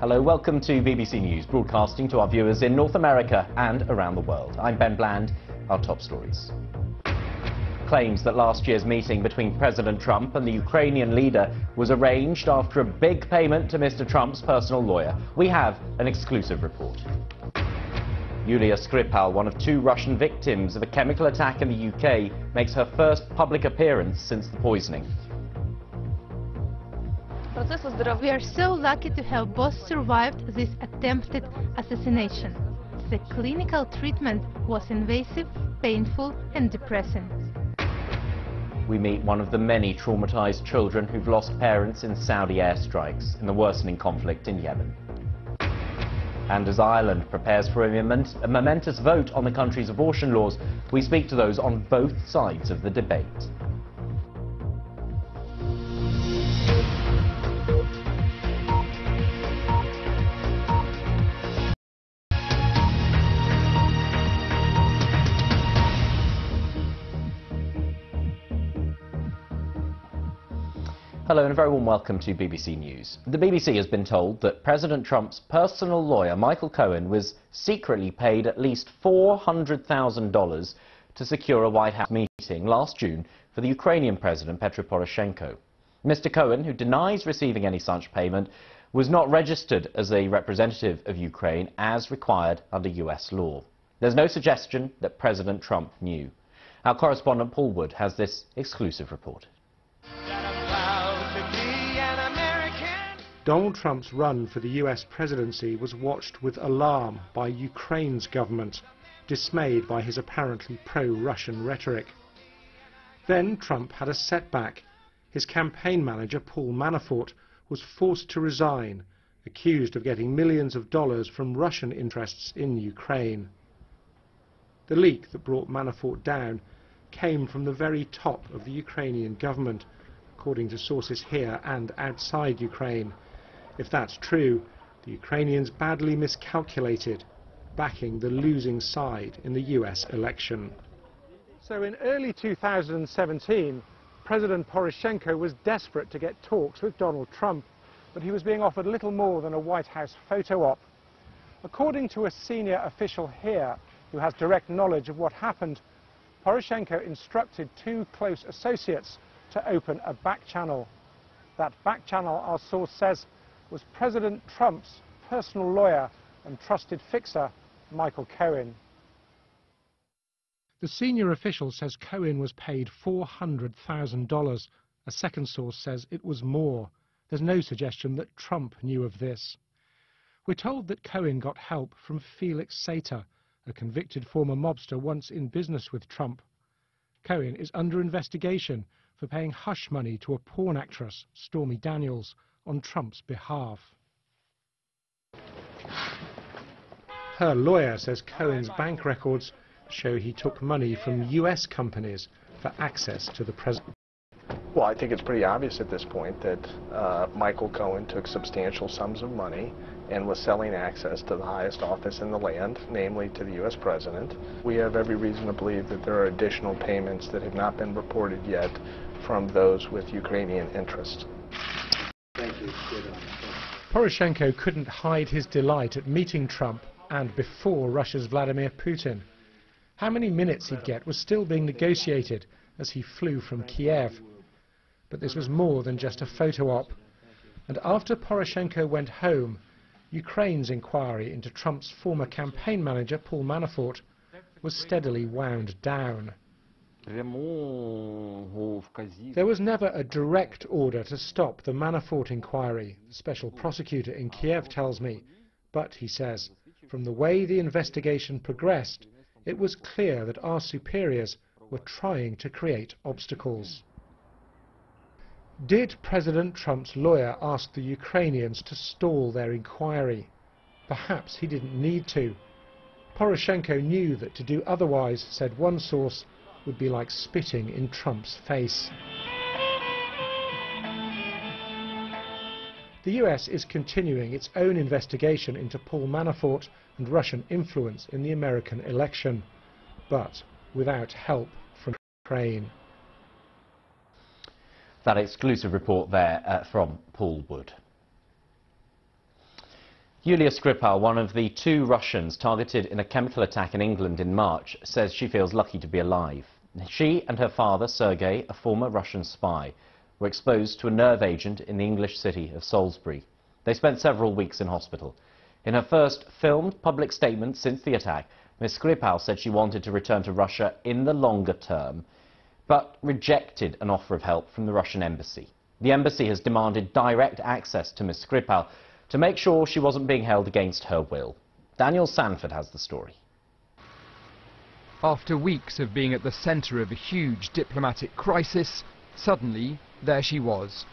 Hello, welcome to BBC News, broadcasting to our viewers in North America and around the world. I'm Ben Bland. Our top stories. Claims that last year's meeting between President Trump and the Ukrainian leader was arranged after a big payment to Mr. Trump's personal lawyer. We have an exclusive report. Yulia Skripal, one of 2 Russian victims of a chemical attack in the UK, makes her first public appearance since the poisoning. We are so lucky to have both survived this attempted assassination. The clinical treatment was invasive, painful and depressing. We meet one of the many traumatized children who've lost parents in Saudi airstrikes in the worsening conflict in Yemen. And as Ireland prepares for a momentous vote on the country's abortion laws, we speak to those on both sides of the debate. Hello and a very warm welcome to BBC News. The BBC has been told that President Trump's personal lawyer, Michael Cohen, was secretly paid at least $400,000 to secure a White House meeting last June for the Ukrainian President, Petro Poroshenko. Mr. Cohen, who denies receiving any such payment, was not registered as a representative of Ukraine as required under US law. There's no suggestion that President Trump knew. Our correspondent Paul Wood has this exclusive report. Donald Trump's run for the US presidency was watched with alarm by Ukraine's government, dismayed by his apparently pro-Russian rhetoric. Then Trump had a setback. His campaign manager, Paul Manafort, was forced to resign, accused of getting millions of dollars from Russian interests in Ukraine. The leak that brought Manafort down came from the very top of the Ukrainian government, according to sources here and outside Ukraine. If that's true, the Ukrainians badly miscalculated, backing the losing side in the US election. So in early 2017, President Poroshenko was desperate to get talks with Donald Trump, but he was being offered little more than a White House photo op. According to a senior official here who has direct knowledge of what happened, Poroshenko instructed 2 close associates to open a back channel. That back channel, our source says, was President Trump's personal lawyer and trusted fixer, Michael Cohen. The senior official says Cohen was paid $400,000. A second source says it was more. There's no suggestion that Trump knew of this. We're told that Cohen got help from Felix Sater, a convicted former mobster once in business with Trump. Cohen is under investigation for paying hush money to a porn actress, Stormy Daniels, on Trump's behalf. Her lawyer says Cohen's bank records show he took money from US companies for access to the president. Well, I think it's pretty obvious at this point that Michael Cohen took substantial sums of money and was selling access to the highest office in the land, namely to the U.S. president. We have every reason to believe that there are additional payments that have not been reported yet from those with Ukrainian interests. Thank you. Poroshenko couldn't hide his delight at meeting Trump and before Russia's Vladimir Putin. How many minutes he'd get was still being negotiated as he flew from Kiev. But this was more than just a photo op. And after Poroshenko went home, Ukraine's inquiry into Trump's former campaign manager, Paul Manafort, was steadily wound down. There was never a direct order to stop the Manafort inquiry, the special prosecutor in Kiev tells me. But, he says, from the way the investigation progressed, it was clear that our superiors were trying to create obstacles. Did President Trump's lawyer ask the Ukrainians to stall their inquiry? Perhaps he didn't need to. Poroshenko knew that to do otherwise, said one source, would be like spitting in Trump's face. The US is continuing its own investigation into Paul Manafort and Russian influence in the American election, but without help from Ukraine. That exclusive report there from Paul Wood. Yulia Skripal, one of the 2 Russians targeted in a chemical attack in England in March, says she feels lucky to be alive. She and her father, Sergei, a former Russian spy, were exposed to a nerve agent in the English city of Salisbury. They spent several weeks in hospital. In her first filmed public statement since the attack, Ms. Skripal said she wanted to return to Russia in the longer term, but rejected an offer of help from the Russian embassy. The embassy has demanded direct access to Ms. Skripal to make sure she wasn't being held against her will. Daniel Sanford has the story. After weeks of being at the centre of a huge diplomatic crisis, suddenly there she was.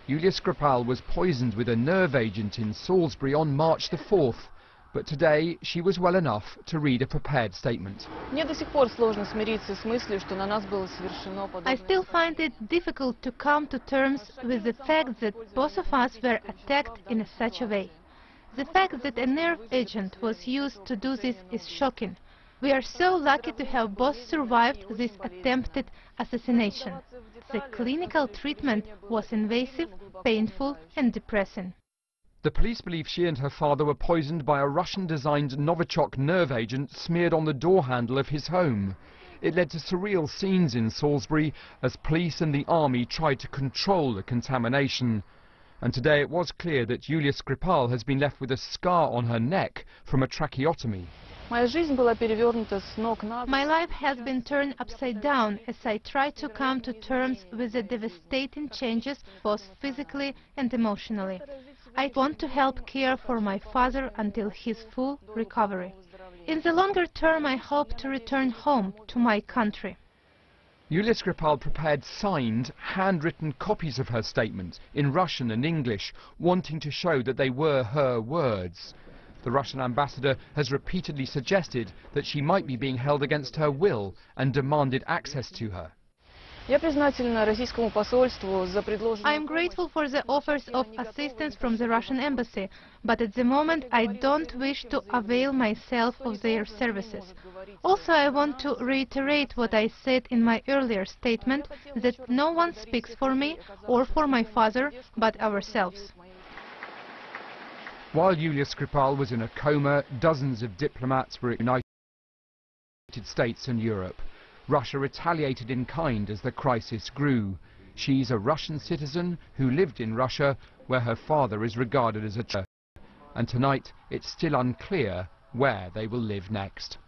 Yulia Skripal was poisoned with a nerve agent in Salisbury on March the 4th, but today she was well enough to read a prepared statement. I still find it difficult to come to terms with the fact that both of us were attacked in such a way. The fact that a nerve agent was used to do this is shocking. We are so lucky to have both survived this attempted assassination. The clinical treatment was invasive, painful and depressing. The police believe she and her father were poisoned by a Russian-designed Novichok nerve agent smeared on the door handle of his home. It led to surreal scenes in Salisbury as police and the army tried to control the contamination. And today it was clear that Yulia Skripal has been left with a scar on her neck from a tracheotomy. My life has been turned upside down as I try to come to terms with the devastating changes both physically and emotionally. I want to help care for my father until his full recovery. In the longer term, I hope to return home to my country. Yulia Skripal prepared signed, handwritten copies of her statement in Russian and English, wanting to show that they were her words. The Russian ambassador has repeatedly suggested that she might be being held against her will and demanded access to her. I am grateful for the offers of assistance from the Russian embassy, but at the moment I don't wish to avail myself of their services. Also, I want to reiterate what I said in my earlier statement, that no one speaks for me or for my father but ourselves. While Yulia Skripal was in a coma, dozens of diplomats were in the United States and Europe. Russia retaliated in kind as the crisis grew. She's a Russian citizen who lived in Russia, where her father is regarded as a terrorist. And tonight, it's still unclear where they will live next.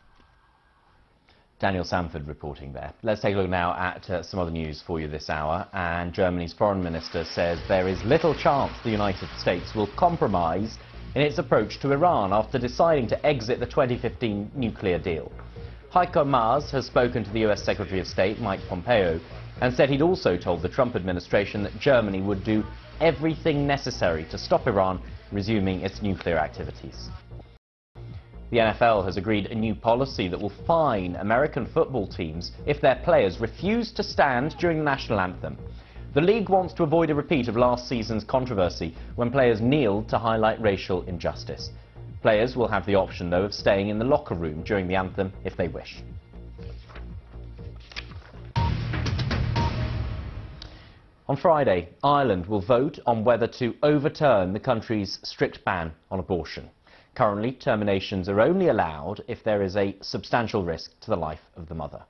Daniel Sanford reporting there. Let's take a look now at some other news for you this hour. And Germany's foreign minister says there is little chance the United States will compromise in its approach to Iran after deciding to exit the 2015 nuclear deal. Heiko Maas has spoken to the US Secretary of State, Mike Pompeo, and said he'd also told the Trump administration that Germany would do everything necessary to stop Iran resuming its nuclear activities. The NFL has agreed a new policy that will fine American football teams if their players refuse to stand during the national anthem. The league wants to avoid a repeat of last season's controversy when players kneeled to highlight racial injustice. Players will have the option, though, of staying in the locker room during the anthem if they wish. On Friday, Ireland will vote on whether to overturn the country's strict ban on abortion. Currently, terminations are only allowed if there is a substantial risk to the life of the mother.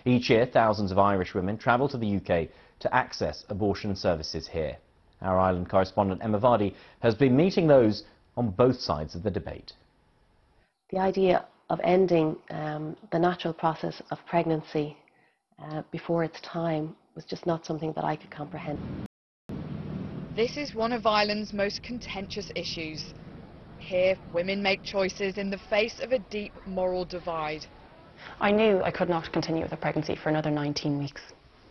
Each year, thousands of Irish women travel to the UK to access abortion services here. Our Ireland correspondent Emma Vardy has been meeting those on both sides of the debate. The idea of ending the natural process of pregnancy before its time was just not something that I could comprehend. This is one of Ireland's most contentious issues. Here, women make choices in the face of a deep moral divide. I knew I could not continue with a pregnancy for another 19 weeks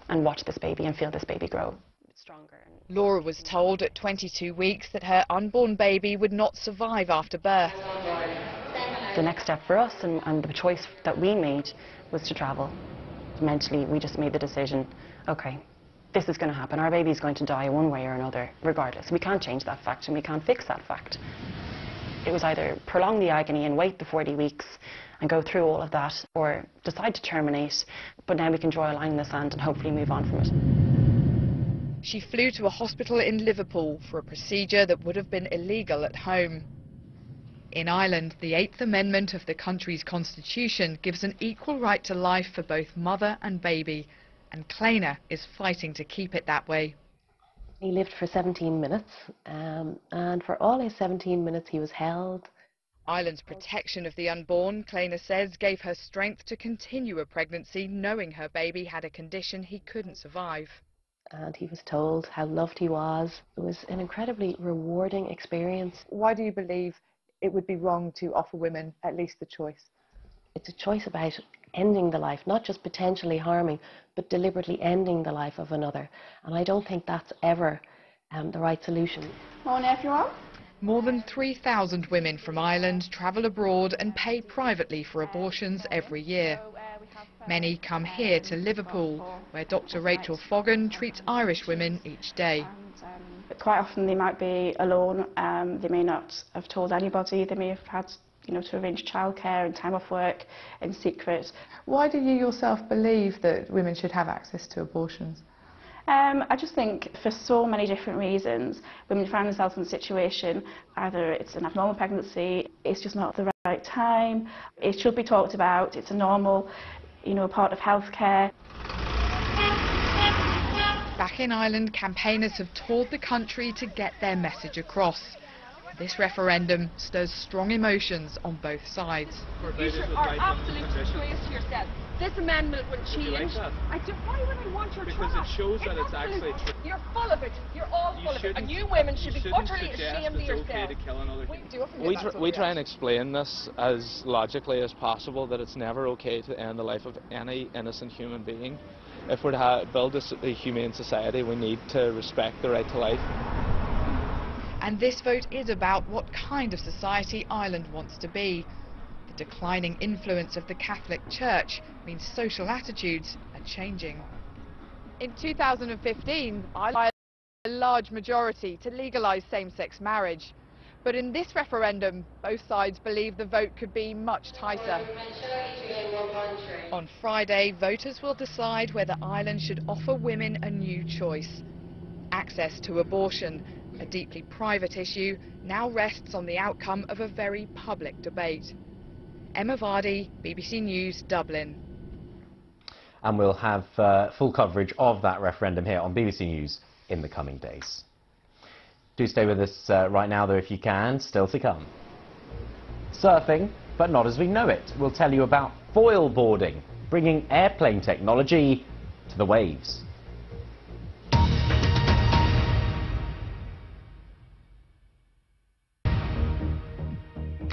and watch this baby and feel this baby grow stronger. Laura was told at 22 weeks that her unborn baby would not survive after birth. The next step for us and the choice that we made was to travel. Mentally, we just made the decision, okay, this is going to happen. Our baby is going to die one way or another, regardless. We can't change that fact and we can't fix that fact. It was either prolong the agony and wait the 40 weeks and go through all of that, or decide to terminate, but now we can draw a line in the sand and hopefully move on from it. She flew to a hospital in Liverpool for a procedure that would have been illegal at home. In Ireland, the 8th Amendment of the country's constitution gives an equal right to life for both mother and baby, and Cléine is fighting to keep it that way. He lived for 17 minutes, and for all his 17 minutes he was held. Ireland's protection of the unborn, Cléine says, gave her strength to continue a pregnancy, knowing her baby had a condition he couldn't survive. And he was told how loved he was. It was an incredibly rewarding experience. Why do you believe it would be wrong to offer women at least the choice? It's a choice about ending the life, not just potentially harming, but deliberately ending the life of another. And I don't think that's ever the right solution. Morning, everyone. More than 3,000 women from Ireland travel abroad and pay privately for abortions every year. Many come here to Liverpool, where Dr. Rachel Foggan treats Irish women each day. Quite often they might be alone, they may not have told anybody, they may have had to arrange childcare and time off work in secret. Why do you yourself believe that women should have access to abortions? I just think for so many different reasons, women find themselves in a situation, either it's an abnormal pregnancy, it's just not the right time, it should be talked about, it's a normal, part of healthcare. Back in Ireland, campaigners have toured the country to get their message across. This referendum stirs strong emotions on both sides. You are absolute disgrace to yourself. This amendment will change. Like that? I do. Why would I want your Because trash? it shows that it's actually true. You're full of it. You're all full of it. And you women should be utterly ashamed of yourselves. We try and explain this as logically as possible, that it's never okay to end the life of any innocent human being. If we're to build a humane society, we need to respect the right to life. And this vote is about what kind of society Ireland wants to be. The declining influence of the Catholic Church means social attitudes are changing. In 2015, Ireland had a large majority to legalise same-sex marriage. But in this referendum, both sides believe the vote could be much tighter. On Friday, voters will decide whether Ireland should offer women a new choice. Access to abortion, a deeply private issue, now rests on the outcome of a very public debate. Emma Vardy, BBC News, Dublin. And we'll have full coverage of that referendum here on BBC News in the coming days. Do stay with us right now, though, if you can. Still to come. Surfing, but not as we know it. We'll tell you about foil boarding, bringing airplane technology to the waves.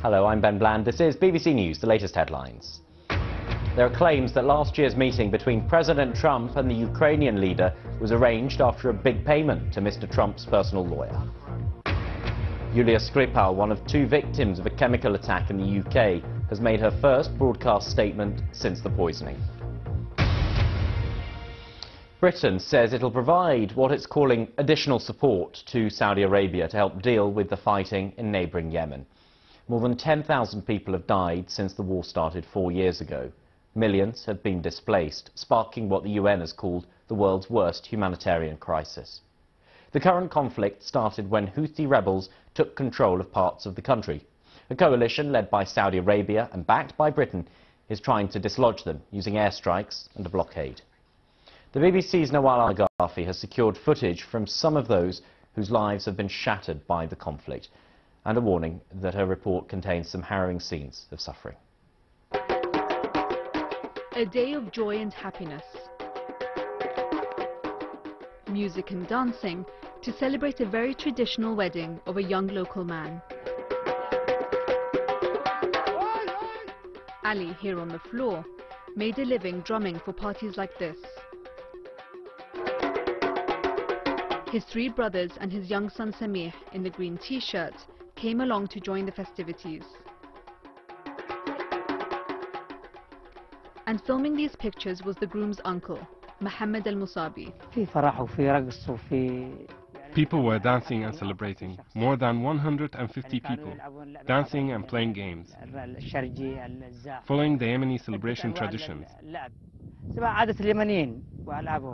Hello, I'm Ben Bland. This is BBC News, the latest headlines. There are claims that last year's meeting between President Trump and the Ukrainian leader was arranged after a big payment to Mr. Trump's personal lawyer. Yulia Skripal, one of 2 victims of a chemical attack in the UK, has made her first broadcast statement since the poisoning. Britain says it'll provide what it's calling additional support to Saudi Arabia to help deal with the fighting in neighbouring Yemen. More than 10,000 people have died since the war started 4 years ago. Millions have been displaced, sparking what the UN has called the world's worst humanitarian crisis. The current conflict started when Houthi rebels took control of parts of the country. A coalition led by Saudi Arabia and backed by Britain is trying to dislodge them using airstrikes and a blockade. The BBC's Nawal Al-Ghafi has secured footage from some of those whose lives have been shattered by the conflict, and a warning that her report contains some harrowing scenes of suffering. A day of joy and happiness. Music and dancing to celebrate a very traditional wedding of a young local man. Ali, here on the floor, made a living drumming for parties like this. His 3 brothers and his young son Samih, in the green t-shirt, came along to join the festivities. And filming these pictures was the groom's uncle, Mohammed Al-Musabi. People were dancing and celebrating, more than 150 people, dancing and playing games, following the Yemeni celebration traditions.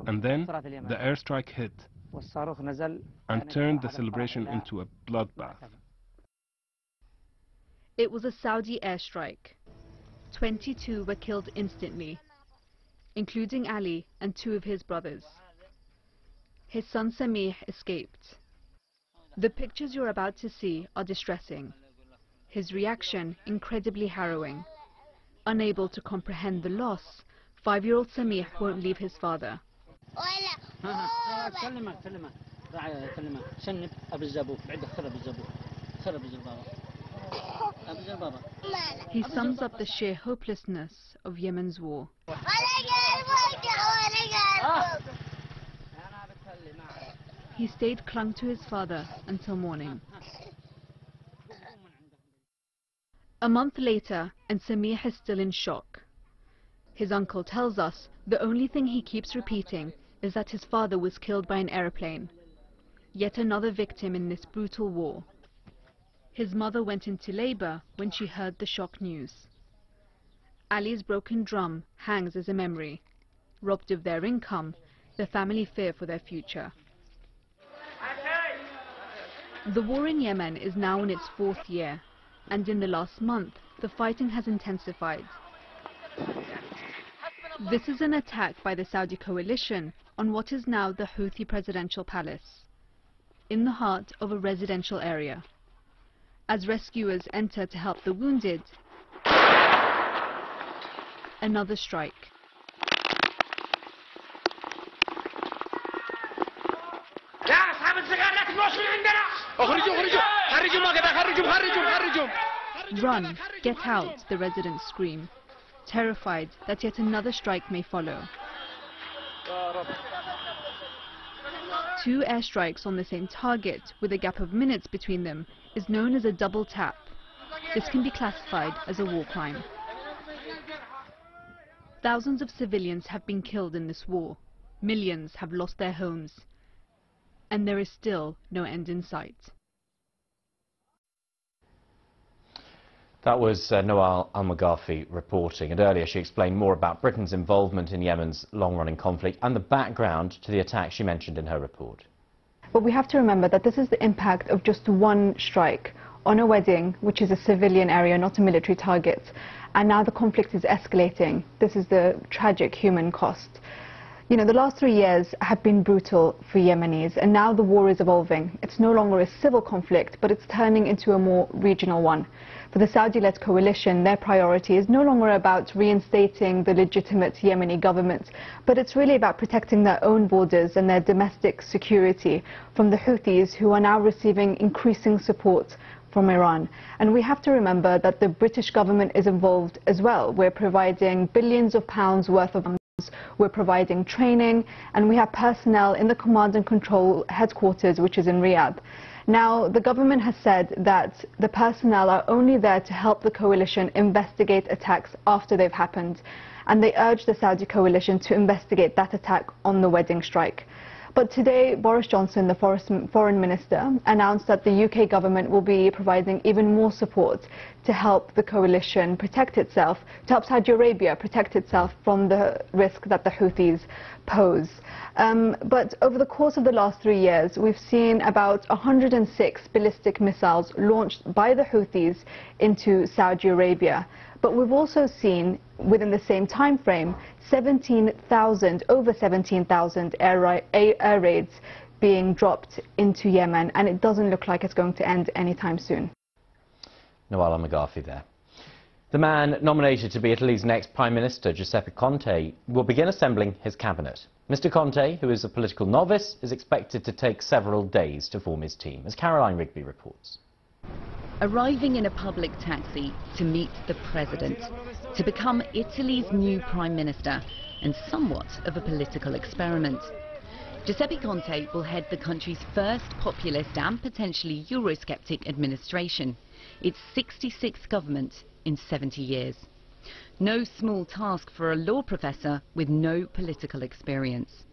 And then the airstrike hit and turned the celebration into a bloodbath. It was a Saudi airstrike. 22 were killed instantly, including Ali and 2 of his brothers. His son Samih escaped. The pictures you're about to see are distressing. His reaction incredibly harrowing. Unable to comprehend the loss, 5-year-old Samih won't leave his father. He sums up the sheer hopelessness of Yemen's war. He stayed clung to his father until morning. A month later, and Samih is still in shock. His uncle tells us the only thing he keeps repeating is that his father was killed by an airplane. Yet another victim in this brutal war. His mother went into labor when she heard the shock news. Ali's broken drum hangs as a memory. Robbed of their income, the family fear for their future. The war in Yemen is now in its 4th year, and in the last month, the fighting has intensified. This is an attack by the Saudi coalition on what is now the Houthi presidential palace, in the heart of a residential area. As rescuers enter to help the wounded, another strike. Run, get out, the residents scream, terrified that yet another strike may follow. 2 airstrikes on the same target, with a gap of minutes between them, is known as a double tap. This can be classified as a war crime. Thousands of civilians have been killed in this war. Millions have lost their homes. And there is still no end in sight. That was Noel Al-Maghafi reporting, and earlier she explained more about Britain's involvement in Yemen's long-running conflict and the background to the attack she mentioned in her report. But we have to remember that this is the impact of just one strike on a wedding, which is a civilian area, not a military target. And now the conflict is escalating. This is the tragic human cost. You know, the last 3 years have been brutal for Yemenis, and now the war is evolving. It's no longer a civil conflict, but it's turning into a more regional one. For the Saudi-led coalition, their priority is no longer about reinstating the legitimate Yemeni government, but it's really about protecting their own borders and their domestic security from the Houthis, who are now receiving increasing support from Iran. And we have to remember that the British government is involved as well. We're providing billions of pounds worth of arms, we're providing training, and we have personnel in the command and control headquarters, which is in Riyadh. Now, the government has said that the personnel are only there to help the coalition investigate attacks after they've happened, and they urge the Saudi coalition to investigate that attack on the wedding strike. But today, Boris Johnson, the foreign minister, announced that the UK government will be providing even more support to help the coalition protect itself, to help Saudi Arabia protect itself from the risk that the Houthis pose. But over the course of the last 3 years, we've seen about 106 ballistic missiles launched by the Houthis into Saudi Arabia. But we've also seen, within the same time frame, over 17,000 air raids being dropped into Yemen, and it doesn't look like it's going to end anytime soon. Noel Al-Maghafi there. The man nominated to be Italy's next Prime Minister, Giuseppe Conte, will begin assembling his cabinet. Mr. Conte, who is a political novice, is expected to take several days to form his team, as Caroline Rigby reports. Arriving in a public taxi to meet the president, to become Italy's new Prime Minister, and somewhat of a political experiment. Giuseppe Conte will head the country's first populist and potentially Eurosceptic administration, its 66th government in 70 years. No small task for a law professor with no political experience.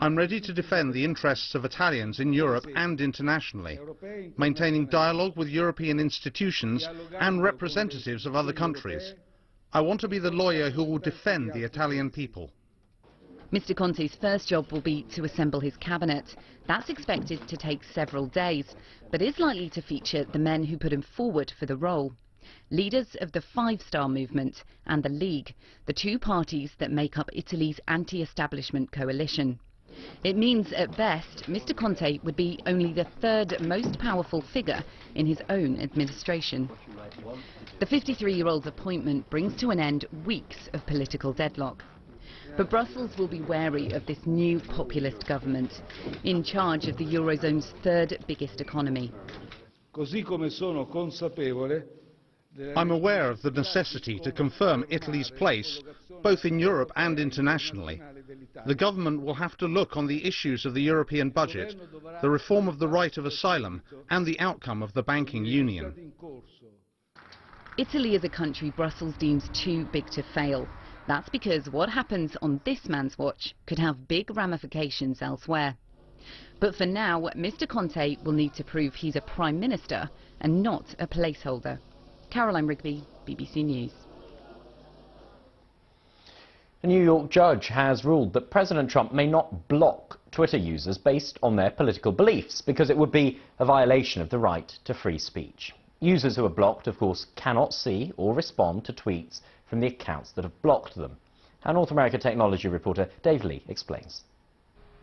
I'm ready to defend the interests of Italians in Europe and internationally, maintaining dialogue with European institutions and representatives of other countries. I want to be the lawyer who will defend the Italian people. Mr Conte's first job will be to assemble his cabinet. That's expected to take several days, but is likely to feature the men who put him forward for the role. Leaders of the Five Star Movement and the League, the two parties that make up Italy's anti-establishment coalition. It means, at best, Mr Conte would be only the third most powerful figure in his own administration. The 53-year-old's appointment brings to an end weeks of political deadlock. But Brussels will be wary of this new populist government, in charge of the Eurozone's third biggest economy. I'm aware of the necessity to confirm Italy's place, both in Europe and internationally. The government will have to look on the issues of the European budget, the reform of the right of asylum, and the outcome of the banking union. Italy is a country Brussels deems too big to fail. That's because what happens on this man's watch could have big ramifications elsewhere. But for now, Mr Conte will need to prove he's a Prime Minister and not a placeholder. Caroline Rigby, BBC News. A New York judge has ruled that President Trump may not block Twitter users based on their political beliefs because it would be a violation of the right to free speech. Users who are blocked, of course, cannot see or respond to tweets from the accounts that have blocked them. Our North America technology reporter Dave Lee explains.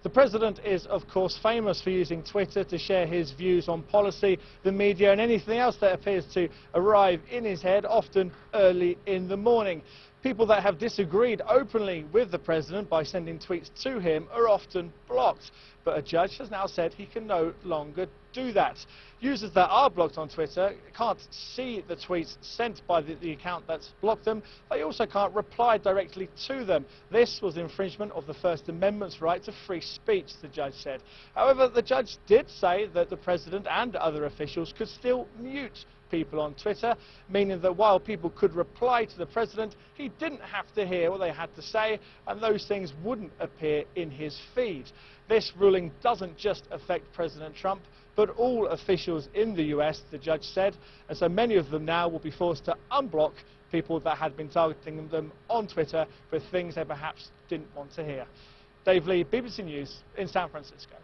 The president is, of course, famous for using Twitter to share his views on policy, the media and anything else that appears to arrive in his head, often early in the morning. People that have disagreed openly with the president by sending tweets to him are often blocked. But a judge has now said he can no longer do that. Users that are blocked on Twitter can't see the tweets sent by the account that's blocked them. They also can't reply directly to them. This was infringement of the First Amendment's right to free speech, the judge said. However, the judge did say that the president and other officials could still mute people on Twitter, meaning that while people could reply to the president, he didn't have to hear what they had to say, and those things wouldn't appear in his feed. This ruling doesn't just affect President Trump, but all officials in the US, the judge said, and so many of them now will be forced to unblock people that had been targeting them on Twitter for things they perhaps didn't want to hear. Dave Lee, BBC News in San Francisco.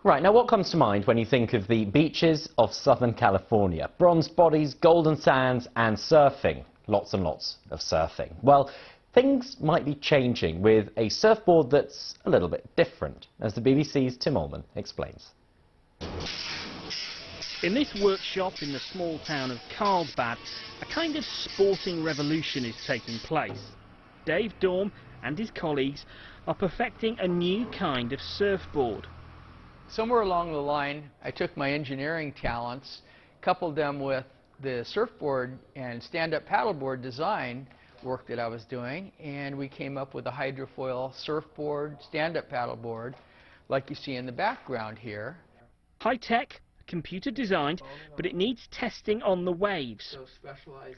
Right, now what comes to mind when you think of the beaches of Southern California? Bronze bodies, golden sands and surfing. Lots and lots of surfing. Well, things might be changing with a surfboard that's a little bit different, as the BBC's Tim Allman explains. In this workshop in the small town of Carlsbad, a kind of sporting revolution is taking place. Dave Dorm and his colleagues are perfecting a new kind of surfboard. Somewhere along the line, I took my engineering talents, coupled them with the surfboard and stand-up paddleboard design work that I was doing, and we came up with a hydrofoil surfboard, stand-up paddleboard, like you see in the background here. High-tech, computer designed, but it needs testing on the waves.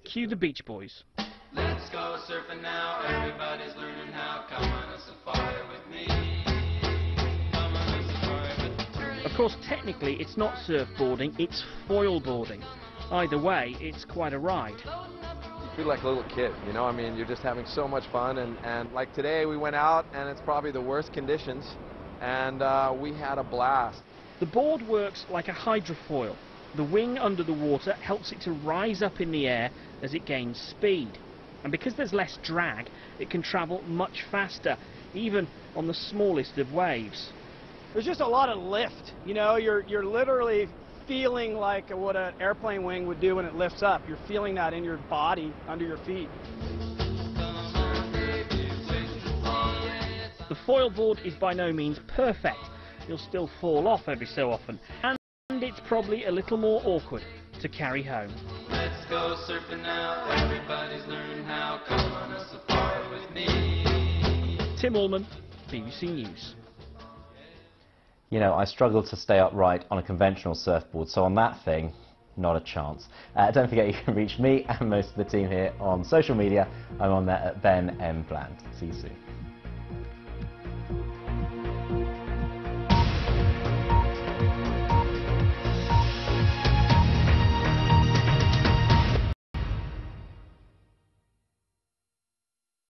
Cue the Beach Boys. Let's go surfing now, everybody's learning how, come on a safari with me. Of course, technically, it's not surfboarding, it's foilboarding. Either way, it's quite a ride. You feel like a little kid, you know, I mean, you're just having so much fun, and like today we went out and it's probably the worst conditions, and we had a blast. The board works like a hydrofoil. The wing under the water helps it to rise up in the air as it gains speed. And because there's less drag, it can travel much faster, even on the smallest of waves. There's just a lot of lift, you know, you're literally feeling like what an airplane wing would do when it lifts up. You're feeling that in your body, under your feet. The foil board is by no means perfect. You'll still fall off every so often, and it's probably a little more awkward to carry home. Let's go surfing now, everybody's learning how, come on a safari with me. Tim Allman, BBC News. You know, I struggle to stay upright on a conventional surfboard, so on that thing, not a chance. Don't forget you can reach me and most of the team here on social media. I'm on there at Ben M. Bland. See you soon.